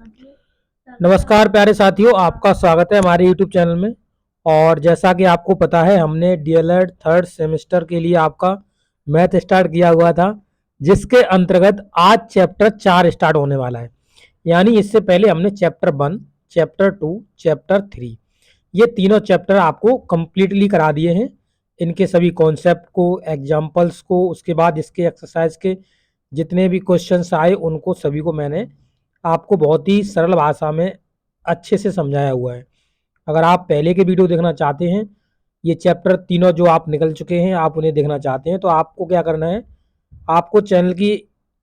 नमस्कार प्यारे साथियों, आपका स्वागत है हमारे YouTube चैनल में। और जैसा कि आपको पता है, हमने डीएलएड थर्ड सेमेस्टर के लिए आपका मैथ स्टार्ट किया हुआ था, जिसके अंतर्गत आज चैप्टर 4 स्टार्ट होने वाला है। यानी इससे पहले हमने चैप्टर 1, चैप्टर 2, चैप्टर 3 ये तीनों चैप्टर आपको कंप्लीटली करा दिए हैं। इनके सभी कॉन्सेप्ट को, एग्जाम्पल्स को, उसके बाद इसके एक्सरसाइज के जितने भी क्वेश्चंस आए उनको सभी को मैंने आपको बहुत ही सरल भाषा में अच्छे से समझाया हुआ है। अगर आप पहले के वीडियो देखना चाहते हैं, ये चैप्टर तीनों जो आप निकल चुके हैं, आप उन्हें देखना चाहते हैं, तो आपको क्या करना है, आपको चैनल की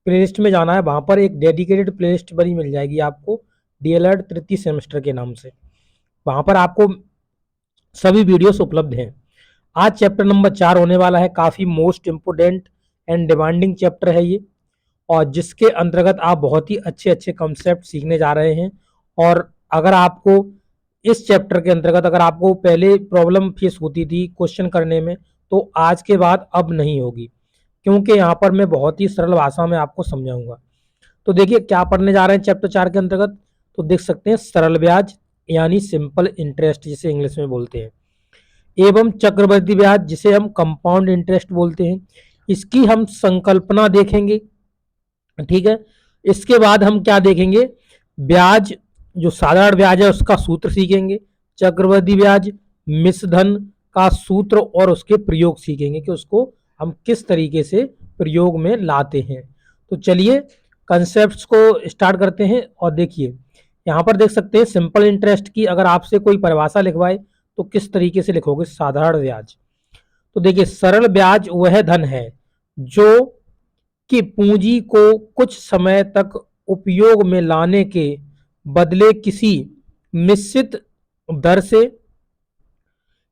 प्लेलिस्ट में जाना है। वहाँ पर एक डेडिकेटेड प्लेलिस्ट बनी मिल जाएगी आपको, डीएलएड तृतीय सेमेस्टर के नाम से। वहाँ पर आपको सभी वीडियोस उपलब्ध हैं। आज चैप्टर नंबर 4 होने वाला है। काफ़ी most important and demanding chapter है ये, और जिसके अंतर्गत आप बहुत ही अच्छे अच्छे कंसेप्ट सीखने जा रहे हैं। और अगर आपको इस चैप्टर के अंतर्गत अगर आपको पहले प्रॉब्लम फेस होती थी क्वेश्चन करने में, तो आज के बाद अब नहीं होगी, क्योंकि यहाँ पर मैं बहुत ही सरल भाषा में आपको समझाऊंगा। तो देखिए क्या पढ़ने जा रहे हैं चैप्टर 4 के अंतर्गत। तो देख सकते हैं, सरल ब्याज यानी सिंपल इंटरेस्ट जिसे इंग्लिश में बोलते हैं, एवं चक्रवृद्धि ब्याज जिसे हम कंपाउंड इंटरेस्ट बोलते हैं, इसकी हम संकल्पना देखेंगे। ठीक है, इसके बाद हम क्या देखेंगे, ब्याज जो साधारण ब्याज है उसका सूत्र सीखेंगे, चक्रवृद्धि ब्याज, मिश्रधन का सूत्र और उसके प्रयोग सीखेंगे कि उसको हम किस तरीके से प्रयोग में लाते हैं। तो चलिए कंसेप्ट्स को स्टार्ट करते हैं। और देखिए यहाँ पर देख सकते हैं, सिंपल इंटरेस्ट की अगर आपसे कोई परिभाषा लिखवाए तो किस तरीके से लिखोगे, साधारण ब्याज। तो देखिए, सरल ब्याज वह धन है जो कि पूंजी को कुछ समय तक उपयोग में लाने के बदले किसी निश्चित दर से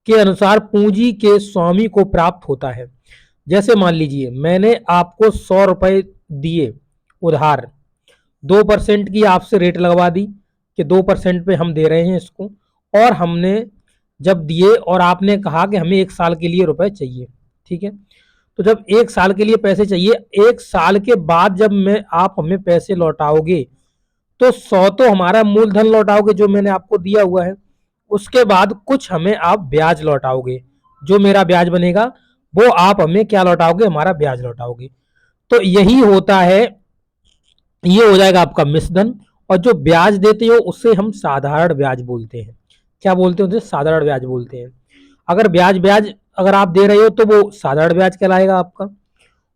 के अनुसार पूंजी के स्वामी को प्राप्त होता है। जैसे मान लीजिए मैंने आपको 100 रुपए दिए उधार, 2% की आपसे रेट लगवा दी कि 2% पे हम दे रहे हैं इसको, और हमने जब दिए और आपने कहा कि हमें 1 साल के लिए रुपए चाहिए। ठीक है, तो जब 1 साल के लिए पैसे चाहिए, 1 साल के बाद जब मैं आप हमें पैसे लौटाओगे, तो 100 तो हमारा मूलधन लौटाओगे जो मैंने आपको दिया हुआ है, उसके बाद कुछ हमें आप ब्याज लौटाओगे। जो मेरा ब्याज बनेगा वो आप हमें क्या लौटाओगे, हमारा ब्याज लौटाओगे। तो यही होता है, ये हो जाएगा आपका मिश्रधन। और जो ब्याज देते हो उससे हम साधारण ब्याज बोलते हैं। क्या बोलते हैं उसे, साधारण ब्याज बोलते हैं। अगर ब्याज ब्याज अगर आप दे रहे हो तो वो साधारण ब्याज कहलाएगा आपका,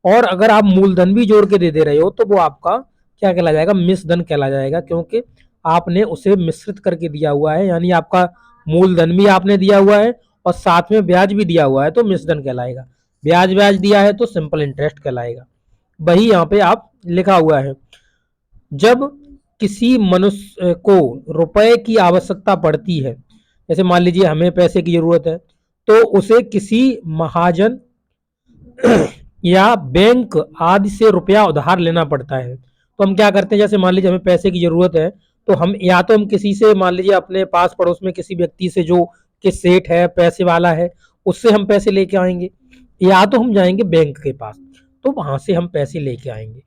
और अगर आप मूलधन भी जोड़ के दे रहे हो तो वो आपका क्या कहला जाएगा, मिश्रधन कहला जाएगा, क्योंकि आपने उसे मिश्रित करके दिया हुआ है। यानी आपका मूलधन भी आपने दिया हुआ है और साथ में ब्याज भी दिया हुआ है, तो मिश्रधन कहलाएगा। ब्याज ब्याज दिया है तो सिंपल इंटरेस्ट कहलाएगा। वही यहाँ पे आप लिखा हुआ है। जब किसी मनुष्य को रुपए की आवश्यकता पड़ती है, जैसे मान लीजिए हमें पैसे की जरूरत है, तो उसे किसी महाजन या बैंक आदि से रुपया उधार लेना पड़ता है। तो हम क्या करते हैं, जैसे मान लीजिए हमें पैसे की जरूरत है, तो हम या तो हम किसी से, मान लीजिए अपने पास पड़ोस में किसी व्यक्ति से जो कि सेठ है, पैसे वाला है, उससे हम पैसे लेके आएंगे, या तो हम जाएंगे बैंक के पास, तो वहां से हम पैसे लेके आएंगे।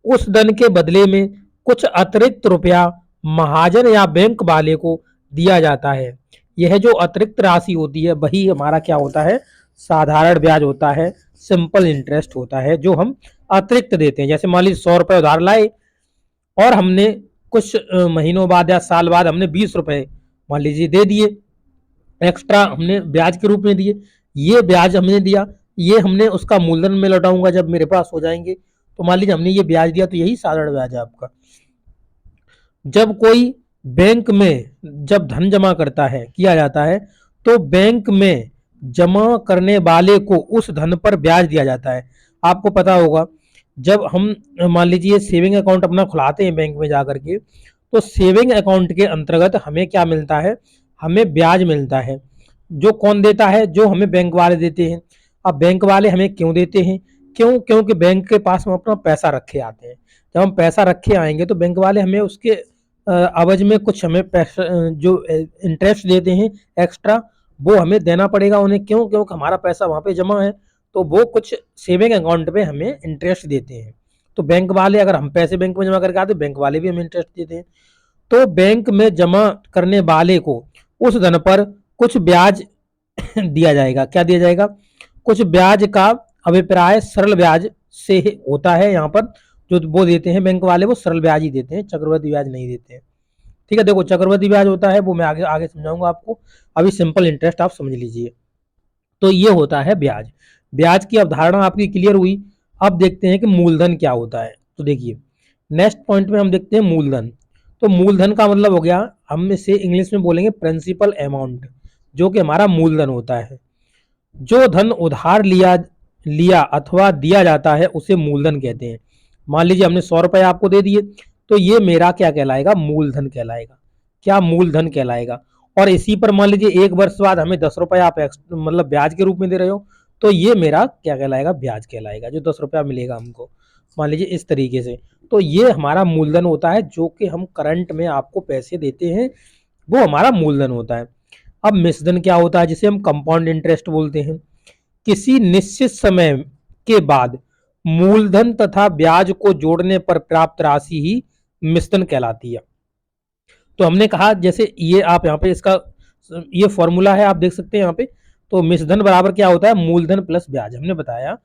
उस धन के बदले में कुछ अतिरिक्त रुपया महाजन या बैंक वाले को दिया जाता है। यह जो अतिरिक्त राशि होती है वही हमारा क्या होता है, साधारण ब्याज होता है, सिंपल इंटरेस्ट होता है, जो हम अतिरिक्त देते हैं। जैसे मान लीजिए 100 रुपए उधार लाए और हमने कुछ महीनों बाद या साल बाद हमने 20 रुपए मान लीजिए दे दिए, एक्स्ट्रा हमने ब्याज के रूप में दिए। ये ब्याज हमने दिया, ये हमने उसका मूलधन में लौटाऊंगा जब मेरे पास हो जाएंगे। तो मान लीजिए हमने ये ब्याज दिया, तो यही साधारण ब्याज है आपका। जब कोई बैंक में जब धन जमा करता है, किया जाता है, तो बैंक में जमा करने वाले को उस धन पर ब्याज दिया जाता है। आपको पता होगा, जब हम मान लीजिए सेविंग अकाउंट अपना खुलाते हैं बैंक में जाकर के, तो सेविंग अकाउंट के अंतर्गत हमें क्या मिलता है, हमें ब्याज मिलता है। जो कौन देता है, जो हमें बैंक वाले देते हैं। अब बैंक वाले हमें क्यों देते हैं, क्योंकि बैंक के पास हम अपना पैसा रखे आते हैं। जब हम पैसा रखे आएंगे तो बैंक वाले हमें उसके अवज में कुछ हमें पैसा जो इंटरेस्ट देते हैं एक्स्ट्रा, वो हमें देना पड़ेगा उन्हें। क्योंकि हमारा पैसा वहाँ पे जमा है, तो वो कुछ सेविंग अकाउंट पे हमें इंटरेस्ट देते हैं। तो बैंक वाले, अगर हम पैसे बैंक में जमा करके आते, बैंक वाले भी हमें इंटरेस्ट देते हैं। तो बैंक में जमा करने वाले को उस धन पर कुछ ब्याज दिया जाएगा। क्या दिया जाएगा? कुछ ब्याज का अभिप्राय सरल ब्याज से होता है। यहाँ पर जो वो देते हैं बैंक वाले, वो सरल ब्याज ही देते हैं, चक्रवृद्धि ब्याज नहीं देते हैं। ठीक है, देखो चक्रवृद्धि ब्याज होता है वो मैं आगे आगे समझाऊंगा आपको, अभी सिंपल इंटरेस्ट आप समझ लीजिए। तो ये होता है ब्याज। ब्याज की अवधारणा आपकी क्लियर हुई। अब देखते हैं कि मूलधन क्या होता है। तो देखिए नेक्स्ट पॉइंट में हम देखते हैं मूलधन। तो मूलधन का मतलब हो गया, हम इसे इंग्लिश में बोलेंगे प्रिंसिपल अमाउंट, जो कि हमारा मूलधन होता है। जो धन उधार लिया लिया अथवा दिया जाता है उसे मूलधन कहते हैं। मान लीजिए हमने 100 रुपए आपको दे दिए, तो ये मेरा क्या कहलाएगा? मूलधन कहलाएगा। क्या? मूलधन कहलाएगा। और इसी पर मान लीजिए 1 वर्ष बाद हमें 10 रुपए आप मतलब ब्याज के रूप में दे रहे हो, तो ये मेरा क्या कहलाएगा? ब्याज कहलाएगा, जो 10 रुपया मिलेगा हमको, मान लीजिए इस तरीके से। तो ये हमारा मूलधन होता है, जो कि हम करंट में आपको पैसे देते हैं, वो हमारा मूलधन होता है। अब मिश्रधन क्या होता है, जिसे हम कंपाउंड इंटरेस्ट बोलते हैं। किसी निश्चित समय के बाद मूलधन तथा ब्याज को जोड़ने पर प्राप्त राशि ही मिश्रधन कहलाती है। तो हमने कहा, जैसे ये आप यहाँ पे इसका ये फॉर्मूला है, आप देख सकते हैं यहाँ पे। तो मिश्रधन बराबर क्या होता है? मूलधन प्लस ब्याज। हमने बताया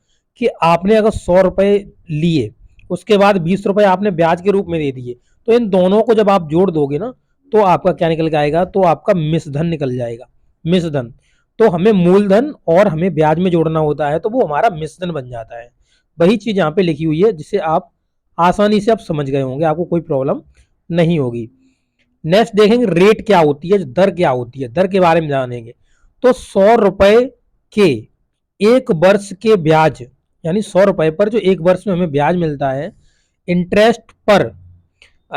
कि आपने अगर 100 रुपए लिए, उसके बाद 20 रुपए आपने ब्याज के रूप में दे दिए, तो इन दोनों को जब आप जोड़ दोगे ना, तो आपका क्या निकल के आएगा? तो आपका मिश्रधन निकल जाएगा। मिश्रधन। तो हमें मूलधन और हमें ब्याज में जोड़ना होता है, तो वो हमारा मिश्रधन बन जाता है। वही चीज यहाँ पे लिखी हुई है, जिसे आप आसानी से आप समझ गए होंगे, आपको कोई प्रॉब्लम नहीं होगी। नेक्स्ट देखेंगे रेट क्या होती है, दर क्या होती है, दर के बारे में जानेंगे। तो 100 रुपए के 1 वर्ष के ब्याज, यानी 100 रुपए पर जो 1 वर्ष में हमें ब्याज मिलता है, इंटरेस्ट पर,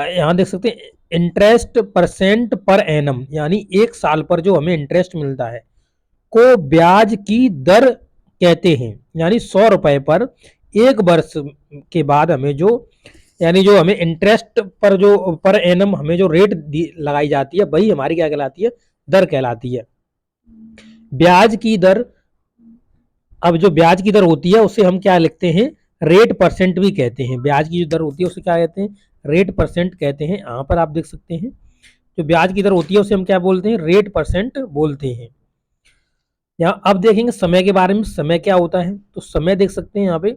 यहां देख सकते हैं इंटरेस्ट परसेंट पर एनम, यानी 1 साल पर जो हमें इंटरेस्ट मिलता है, को ब्याज की दर कहते हैं। यानी 100 रुपए पर 1 वर्ष के बाद हमें जो, यानी जो हमें इंटरेस्ट पर जो पर एनम हमें जो रेट लगाई जाती है, वही हमारी क्या कहलाती है? दर कहलाती है। ब्याज की दर, अब जो ब्याज की दर होती है उसे हम क्या लिखते हैं? रेट परसेंट भी कहते हैं। ब्याज की जो दर होती है उसे क्या कहते हैं? रेट परसेंट कहते हैं। यहाँ पर आप देख सकते हैं जो ब्याज की दर होती है उसे हम क्या बोलते हैं? रेट परसेंट बोलते हैं। यहाँ अब देखेंगे समय के बारे में। समय क्या होता है? तो समय देख सकते हैं यहाँ पे,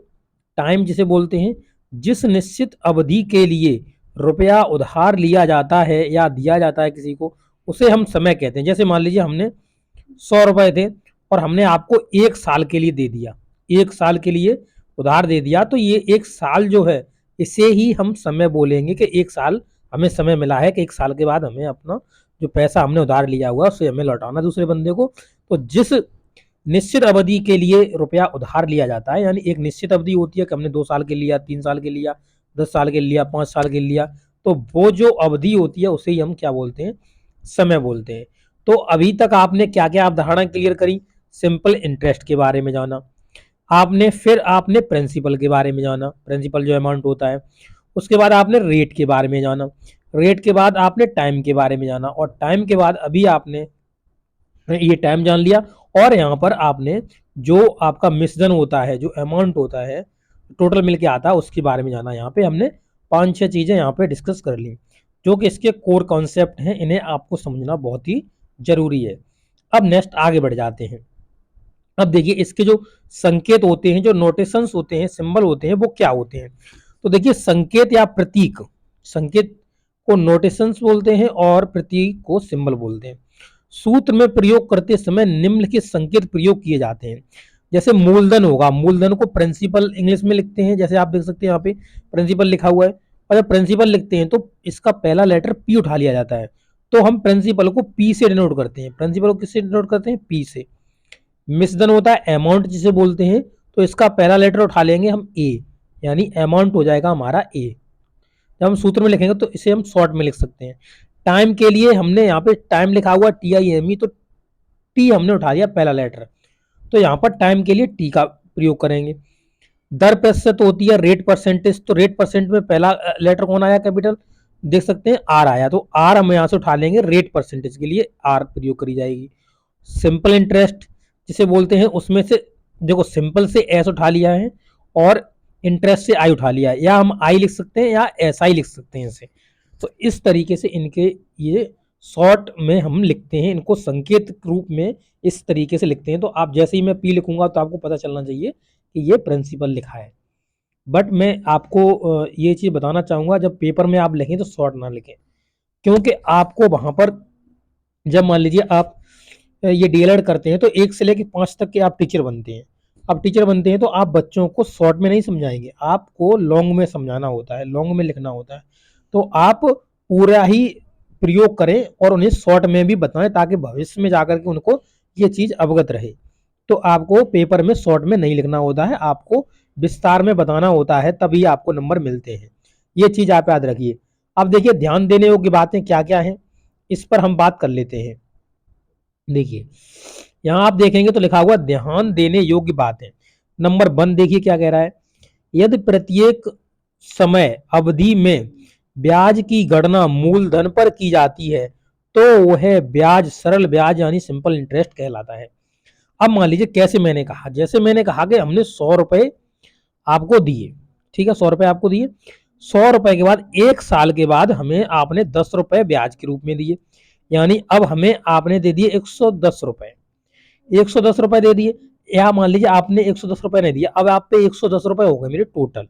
टाइम जिसे बोलते हैं, जिस निश्चित अवधि के लिए रुपया उधार लिया जाता है या दिया जाता है किसी को, उसे हम समय कहते हैं। जैसे मान लीजिए हमने 100 रुपए थे और हमने आपको 1 साल के लिए दे दिया, 1 साल के लिए उधार दे दिया, तो ये 1 साल जो है इसे ही हम समय बोलेंगे कि 1 साल हमें समय मिला है कि 1 साल के बाद हमें अपना जो पैसा हमने उधार लिया हुआ उसे हमें लौटाना दूसरे बंदे को। तो जिस निश्चित अवधि के लिए रुपया उधार लिया जाता है, यानी एक निश्चित अवधि होती है कि हमने 2 साल के लिया, 3 साल के लिया, 10 साल के लिया, 5 साल के लिया, तो वो जो अवधि होती है उसे ही हम क्या बोलते हैं? समय बोलते हैं। तो अभी तक आपने क्या क्या अवधारणा क्लियर करी? सिंपल इंटरेस्ट के बारे में जाना आपने, फिर आपने प्रिंसिपल के बारे में जाना, प्रिंसिपल जो अमाउंट होता है। उसके बाद आपने रेट के बारे में जाना, रेट के बाद आपने टाइम के बारे में जाना, और टाइम के बाद अभी आपने ये टाइम जान लिया। और यहाँ पर आपने जो आपका मिश्रण होता है, जो अमाउंट होता है टोटल मिलके आता है, उसके बारे में जाना। यहाँ पे हमने 5-6 चीजें यहाँ पे डिस्कस कर ली, जो कि इसके कोर कॉन्सेप्ट हैं, इन्हें आपको समझना बहुत ही जरूरी है। अब नेक्स्ट आगे बढ़ जाते हैं। अब देखिए इसके जो संकेत होते हैं, जो नोटेशंस होते हैं, सिंबल होते हैं, वो क्या होते हैं। तो देखिए संकेत या प्रतीक, संकेत को नोटेशंस बोलते हैं और प्रतीक को सिंबल बोलते हैं। सूत्र में प्रयोग करते समय निम्नलिखित संकेत प्रयोग किए जाते हैं। जैसे मूलधन होगा, मूलधन को प्रिंसिपल इंग्लिश में लिखते हैं, जैसे आप देख सकते हैं यहाँ पे प्रिंसिपल लिखा हुआ है। और जब प्रिंसिपल लिखते हैं तो इसका पहला लेटर पी उठा लिया जाता है, तो हम प्रिंसिपल को पी से डिनोट करते हैं। प्रिंसिपल को किससे डिनोट करते हैं? पी से। मिश्रधन होता है अमाउंट जिसे बोलते हैं, तो इसका पहला लेटर उठा लेंगे हम ए, यानी अमाउंट हो जाएगा हमारा ए। जब हम सूत्र में लिखेंगे तो इसे हम शॉर्ट में लिख सकते हैं। टाइम के लिए हमने यहाँ पे टाइम लिखा हुआ TIME, तो टी हमने उठा लिया पहला लेटर, तो यहाँ पर टाइम के लिए टी का प्रयोग करेंगे। दर प्रतिशत होती है रेट परसेंटेज, तो रेट परसेंट में पहला लेटर कौन आया? कैपिटल, देख सकते हैं आर आया, तो आर हम यहाँ से उठा लेंगे, रेट परसेंटेज के लिए आर प्रयोग करी जाएगी। सिंपल इंटरेस्ट जिसे बोलते हैं, उसमें से देखो सिंपल से एस उठा लिया है और इंटरेस्ट से आई उठा लिया है, या हम आई लिख सकते हैं या एस आई लिख सकते हैं इसे। तो इस तरीके से इनके ये शॉर्ट में हम लिखते हैं, इनको संकेत रूप में इस तरीके से लिखते हैं। तो आप जैसे ही मैं पी लिखूंगा तो आपको पता चलना चाहिए कि ये प्रिंसिपल लिखा है। बट मैं आपको ये चीज़ बताना चाहूँगा, जब पेपर में आप लिखें तो शॉर्ट ना लिखें, क्योंकि आपको वहाँ पर जब मान लीजिए आप ये डीएलएड करते हैं तो 1 से लेकर 5 तक के आप टीचर बनते हैं। अब टीचर बनते हैं तो आप बच्चों को शॉर्ट में नहीं समझाएंगे, आपको लॉन्ग में समझाना होता है, लॉन्ग में लिखना होता है। तो आप पूरा ही प्रयोग करें और उन्हें शॉर्ट में भी बताएं, ताकि भविष्य में जाकर के उनको ये चीज़ अवगत रहे। तो आपको पेपर में शॉर्ट में नहीं लिखना होता है, आपको विस्तार में बताना होता है, तभी आपको नंबर मिलते हैं। ये चीज़ आप याद रखिए। अब देखिए ध्यान देने योग्य बातें क्या क्या हैं, इस पर हम बात कर लेते हैं। देखिए यहाँ आप देखेंगे तो लिखा हुआ ध्यान देने योग्य बातें। नंबर 1 देखिए क्या कह रहा है, यदि प्रत्येक समय अवधि में ब्याज की गणना मूलधन पर की जाती है तो वह ब्याज सरल ब्याज यानी सिंपल इंटरेस्ट कहलाता है। अब मान लीजिए कैसे मैंने कहा, जैसे मैंने कहा कि हमने 100 रुपए आपको दिए, ठीक है, 100 रुपए आपको दिए। 100 रुपए के बाद 1 साल के बाद हमें आपने 10 रुपए ब्याज के रूप में दिए, यानी अब हमें आपने दे दिए 110 रुपए। 110 रुपए दे दिए, या मान लीजिए आपने 110 रुपए नहीं दिया, अब आप पे 110 रुपए हो गए मेरे टोटल,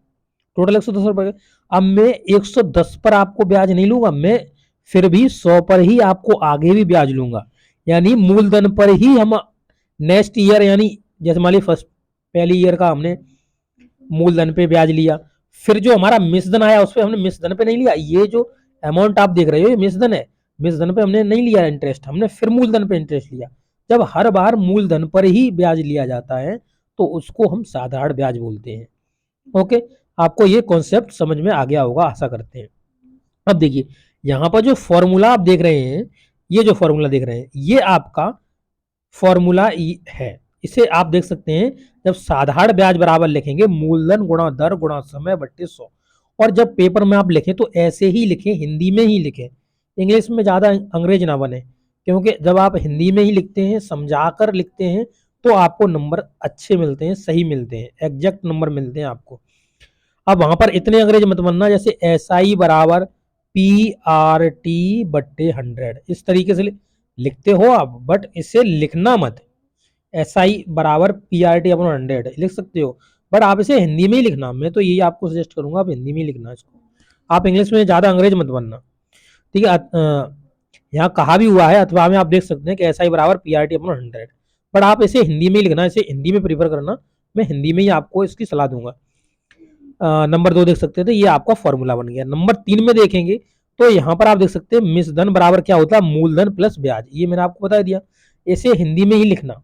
टोटल 110 रुपए। अब मैं 110 पर आपको ब्याज नहीं लूंगा, मैं फिर भी 100 पर ही आपको आगे भी ब्याज लूंगा, यानी मूलधन पर ही हम नेक्स्ट ईयर, यानी जैसे मान लीजिए फर्स्ट पहली ईयर का हमने मूलधन पे ब्याज लिया, फिर जो हमारा मिश्रधन आया उस पर हमने मिश्रधन पे नहीं लिया। ये जो अमाउंट आप देख रहे हो ये मिश्रधन है, मिश्रधन पे हमने नहीं लिया इंटरेस्ट, हमने फिर मूलधन पे इंटरेस्ट लिया। जब हर बार मूलधन पर ही ब्याज लिया जाता है तो उसको हम साधारण ब्याज बोलते हैं। ओके, आपको ये कॉन्सेप्ट समझ में आ गया होगा, आशा करते हैं। अब देखिए यहाँ पर जो फॉर्मूला आप देख रहे हैं, ये जो फॉर्मूला देख रहे हैं ये आपका फॉर्मूला है, इसे आप देख सकते हैं। जब साधारण ब्याज बराबर लिखेंगे मूलधन गुणा दर गुणा समय बट्टे 100, और जब पेपर में आप लिखें तो ऐसे ही लिखें, हिंदी में ही लिखें, इंग्लिश में ज़्यादा अंग्रेज ना बने, क्योंकि जब आप हिंदी में ही लिखते हैं, समझा कर लिखते हैं, तो आपको नंबर अच्छे मिलते हैं, सही मिलते हैं, एग्जैक्ट नंबर मिलते हैं आपको। अब वहां पर इतने अंग्रेज मत बनना, जैसे SI बराबर PRT बट्टे 100, इस तरीके से लिखते हो आप, बट इसे लिखना मत। SI बराबर PRT अपॉन 100 लिख सकते हो, बट आप इसे हिंदी में ही लिखना। मैं तो यही आपको सजेस्ट करूंगा, आप हिंदी में ही लिखना इसको, आप इंग्लिश में ज़्यादा अंग्रेज मत बनना, ठीक है। यहाँ कहा भी हुआ है अथवा में आप देख सकते हैं कि SI बराबर PRT अपॉन 100, बट आप इसे हिंदी में ही लिखना, इसे हिंदी में प्रीफर करना, मैं हिंदी में ही आपको इसकी सलाह दूंगा। नंबर 2 देख सकते हैं तो ये आपका फॉर्मूला बन गया। नंबर 3 में देखेंगे तो यहाँ पर आप देख सकते हैं मिश्रधन बराबर क्या होता है, मूलधन प्लस ब्याज, ये मैंने आपको बता दिया। इसे हिंदी में ही लिखना,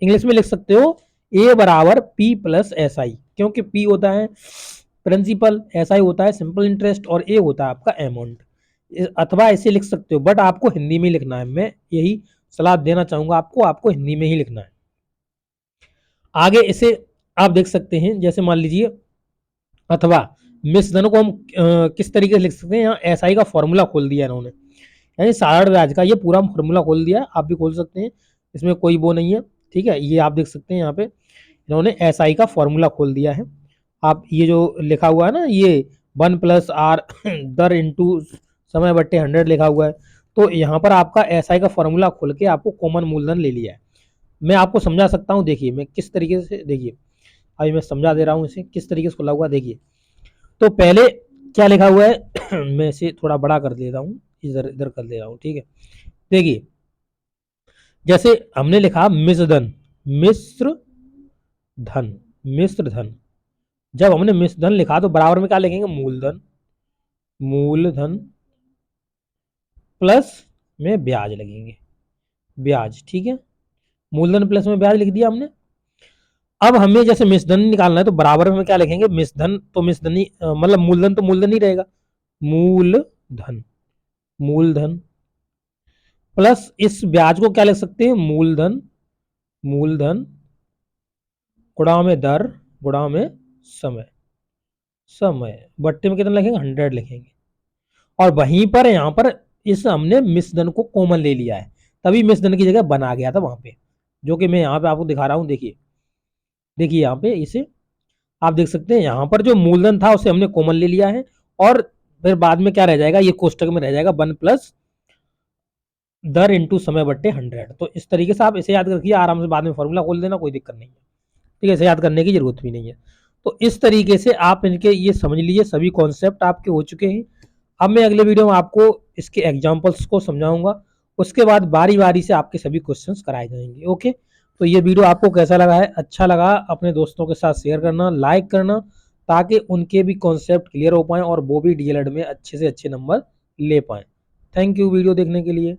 इंग्लिश में लिख सकते हो A बराबर P प्लस SI, क्योंकि P होता है प्रिंसिपल, SI होता है सिंपल इंटरेस्ट, और A होता है आपका अमाउंट। अथवा ऐसे लिख सकते हो, बट आपको हिंदी में लिखना है, मैं यही सलाह देना चाहूंगा आपको, आपको हिंदी में ही लिखना है। आगे इसे आप देख सकते हैं, जैसे मान लीजिए, अथवा मिश्रधन को हम किस तरीके से लिख सकते हैं, यहाँ SI का फॉर्मूला खोल दिया इन्होंने, यानी साधारण ब्याज का ये पूरा फॉर्मूला खोल दिया, आप भी खोल सकते हैं, इसमें कोई वो नहीं है, ठीक है। ये आप देख सकते हैं यहाँ पे इन्होंने SI का फॉर्मूला खोल दिया है। आप ये जो लिखा हुआ है ना, ये 1 प्लस आर दर इंटू समय बट्टे 100 लिखा हुआ है, तो यहाँ पर आपका SI का फॉर्मूला खोल के आपको कॉमन मूलधन ले लिया है। मैं आपको समझा सकता हूँ, देखिए मैं किस तरीके से, देखिए अभी मैं समझा दे रहा हूँ इसे किस तरीके से खुला हुआ, देखिए। तो पहले क्या लिखा हुआ है मैं इसे थोड़ा बड़ा कर देता हूँ, इधर इधर कर दे रहा हूँ, ठीक है। देखिए जैसे हमने लिखा मिश्रधन, मिश्र धन, मिश्र धन, जब हमने मिश्र धन लिखा तो बराबर में क्या लिखेंगे, मूलधन, मूलधन प्लस में ब्याज लगेंगे, ब्याज, ठीक है। मूलधन प्लस में ब्याज लिख दिया हमने। अब हमें जैसे मिश्रधन निकालना है तो बराबर में क्या लिखेंगे, मिश्रधन तो मिश्रधन ही मतलब मूलधन तो मूलधन ही रहेगा, मूलधन, मूलधन प्लस इस ब्याज को क्या लिख सकते हैं, मूलधन, मूलधन गुणा में दर गुणा में समय, समय बट्टे में कितना लिखेंगे, 100 लिखेंगे। और वहीं पर यहाँ पर इस हमने मिश्रधन को कॉमन ले लिया है, तभी मिश्रधन की जगह बना गया था वहां पे, जो कि मैं यहाँ पे आपको दिखा रहा हूँ। देखिए देखिए यहाँ पे इसे आप देख सकते हैं, यहाँ पर जो मूलधन था उसे हमने कॉमन ले लिया है, और फिर बाद में क्या रह जाएगा, ये कोष्टक में रह जाएगा 1 प्लस दर इंटू समय बट्टे 100। तो इस तरीके से आप इसे याद रखिए, आराम से बाद में फॉर्मूला खोल देना, कोई दिक्कत नहीं है। ठीक है, इसे याद करने की जरूरत भी नहीं है। तो इस तरीके से आप इनके ये समझ लीजिए सभी कॉन्सेप्ट आपके हो चुके हैं। अब मैं अगले वीडियो में आपको इसके एग्जाम्पल्स को समझाऊंगा, उसके बाद बारी बारी से आपके सभी क्वेश्चंस कराए जाएंगे। ओके, तो ये वीडियो आपको कैसा लगा है, अच्छा लगा अपने दोस्तों के साथ शेयर करना, लाइक करना, ताकि उनके भी कॉन्सेप्ट क्लियर हो पाए और वो भी डीएलएड में अच्छे से अच्छे नंबर ले पाए। थैंक यू वीडियो देखने के लिए।